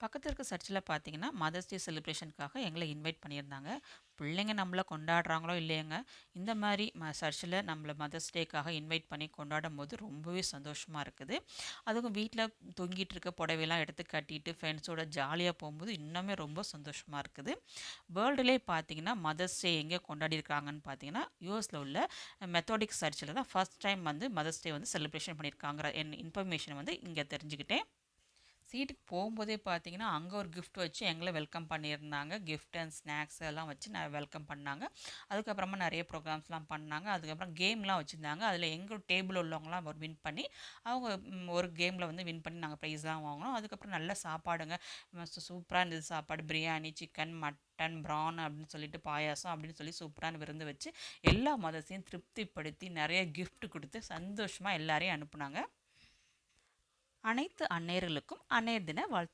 பக்கத்துல இருக்க சர்ச்சில பார்த்தீங்கன்னா, மதர்ஸ் டே செலிப்ரேஷனுக்காக எங்கள இன்வைட் பண்ணியிருந்தாங்க. பிள்ளைங்க நம்மள கொண்டாடுறாங்களோ இல்லையோங்க, இந்த மாரி சர்ச்சில நம்மள மதர்ஸ் டேக்காக இன்வைட் பண்ணி கொண்டாடும்போது ரொம்பவே சந்தோஷமா இருக்குது. அதுவும் வீட்ல தொங்கிட்டு இருக்க புடவையெல்லாம் எடுத்து கட்டிட்டு ஃப்ரெண்ட்ஸோட ஜாலியா போம்போது இன்னுமே ரொம்ப சந்தோஷமா இருக்குது. வேர்ல்டுலே பார்த்தீங்கன்னா, மதர்ஸ் டே எங்கே கொண்டாடியிருக்காங்கன்னு பார்த்தீங்கன்னா, யுஎஸ்ல உள்ள மெத்தோடிக் சர்ச்சில தான் ஃபர்ஸ்ட் டைம் வந்து மதர்ஸ் டே வந்து செலிப்ரேஷன் பண்ணியிருக்காங்கிற இன்ஃபர்மேஷன் வந்து இங்க தெரிஞ்சுக்கிட்டேன். சீட்டுக்கு போகும்போதே பார்த்தீங்கன்னா, அங்க ஒரு கிஃப்ட் வச்சு எங்கள வெல்கம் பண்ணியிருந்தாங்க. கிஃப்ட் அண்ட் ஸ்நாக்ஸ் எல்லாம் வச்சு வெல்கம் பண்ணாங்க. அதுக்கப்புறமா நெறைய ப்ரோகிராம்ஸ்லாம் பண்ணாங்க. அதுக்கப்புறம் கேம்லாம் வச்சிருந்தாங்க. அதில எங்க டேபிள் உள்ளவங்கலாம் வின் பண்ணி, அவங்க ஒரு கேம்ல வந்து வின் பண்ணி நாங்க ப்ரைஸ்லாம் வாங்குனோம். அதுக்கப்புறம் நல்ல சாப்பாடுங்க. சூப்பரா இருந்தது சாப்பாடு. பிரியாணி, சிக்கன், மட்டன், பிரான் அப்படின்னு சொல்லிட்டு பாயாசம் அப்படின்னு சொல்லி சூப்பரான விருந்து வச்சு, எல்லா மதர்ஸையும் திருப்திப்படுத்தி நெறைய கிஃப்ட் குடுத்து சந்தோஷமா எல்லாரையும் அனுப்புனாங்க. அனைத்து அன்னையர்களுக்கும் அன்னையர் தின வாழ்த்து.